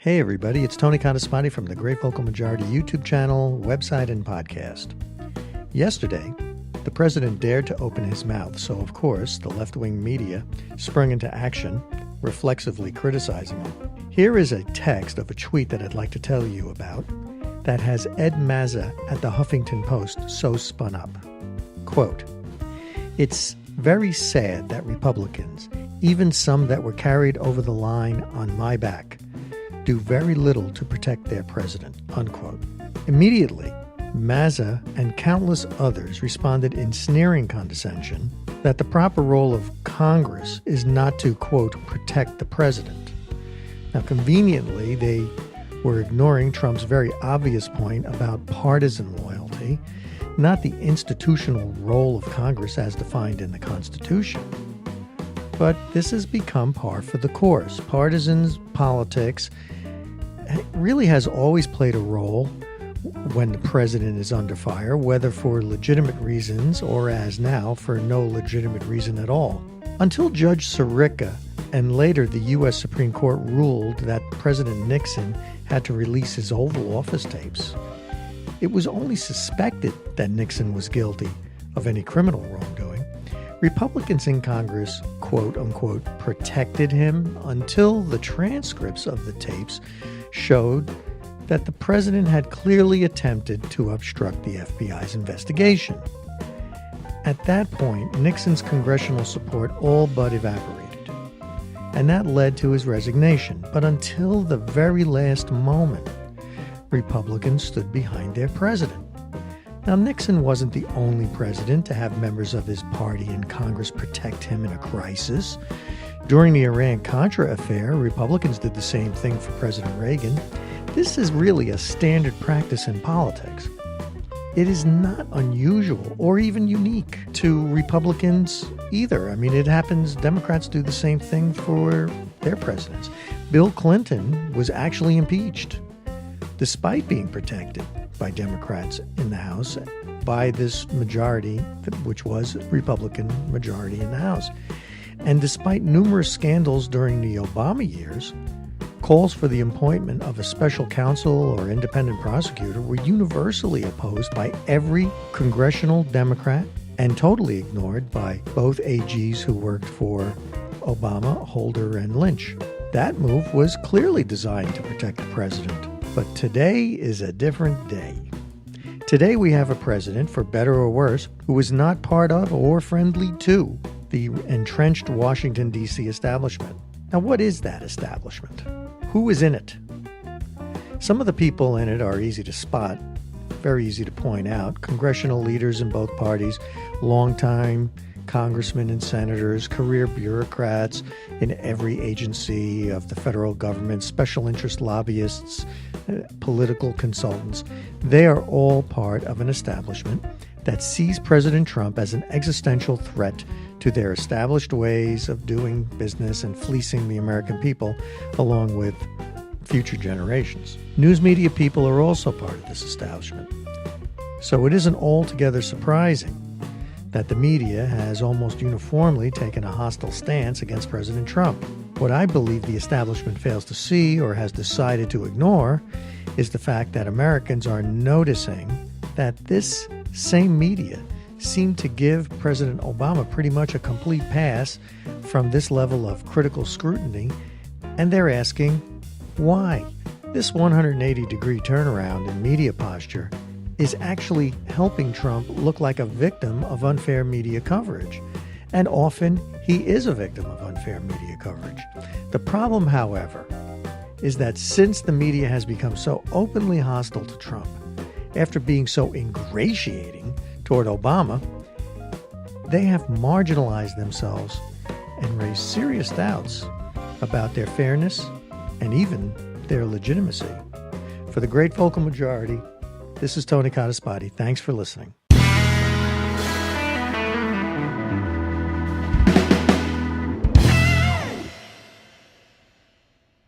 Hey everybody, it's Tony Contaspati from the Great Vocal Majority YouTube channel, website, and podcast. Yesterday, the president dared to open his mouth, so of course the left-wing media sprung into action, reflexively criticizing him. Here is a text of a tweet that I'd like to tell you about that has Ed Mazza at the Huffington Post so spun up. Quote, "It's very sad that Republicans, even some that were carried over the line on my back, do very little to protect their president," unquote. Immediately, Mazza and countless others responded in sneering condescension that the proper role of Congress is not to, quote, protect the president. Now, conveniently, they were ignoring Trump's very obvious point about partisan loyalty, not the institutional role of Congress as defined in the Constitution. But this has become par for the course. Partisans politics really has always played a role when the president is under fire, whether for legitimate reasons or, as now, for no legitimate reason at all. Until Judge Sirica and later the U.S. Supreme Court ruled that President Nixon had to release his Oval Office tapes, it was only suspected that Nixon was guilty of any criminal wrongdoing. Republicans in Congress, quote unquote, protected him until the transcripts of the tapes showed that the president had clearly attempted to obstruct the FBI's investigation. At that point, Nixon's congressional support all but evaporated, and that led to his resignation. But until the very last moment, Republicans stood behind their president. Now, Nixon wasn't the only president to have members of his party in Congress protect him in a crisis. During the Iran-Contra affair, Republicans did the same thing for President Reagan. This is really a standard practice in politics. It is not unusual or even unique to Republicans either. I mean, it happens, Democrats do the same thing for their presidents. Bill Clinton was actually impeached, despite being protected by Democrats in the House by this majority, which was Republican majority in the House. And despite numerous scandals during the Obama years, calls for the appointment of a special counsel or independent prosecutor were universally opposed by every congressional Democrat and totally ignored by both AGs who worked for Obama, Holder, and Lynch. That move was clearly designed to protect the president. But today is a different day. Today we have a president, for better or worse, who is not part of or friendly to the entrenched Washington, D.C. establishment. Now, what is that establishment? Who is in it? Some of the people in it are easy to spot, very easy to point out. Congressional leaders in both parties, longtime congressmen and senators, career bureaucrats in every agency of the federal government, special interest lobbyists, political consultants. They are all part of an establishment that sees President Trump as an existential threat to their established ways of doing business and fleecing the American people, along with future generations. News media people are also part of this establishment. So it isn't altogether surprising that the media has almost uniformly taken a hostile stance against President Trump. What I believe the establishment fails to see or has decided to ignore is the fact that Americans are noticing that this same media seemed to give President Obama pretty much a complete pass from this level of critical scrutiny, and they're asking why. This 180-degree turnaround in media posture is actually helping Trump look like a victim of unfair media coverage. And often, he is a victim of unfair media coverage. The problem, however, is that since the media has become so openly hostile to Trump, after being so ingratiating toward Obama, they have marginalized themselves and raised serious doubts about their fairness and even their legitimacy. For the Great Vocal Majority, this is Tony Contaspati. Thanks for listening.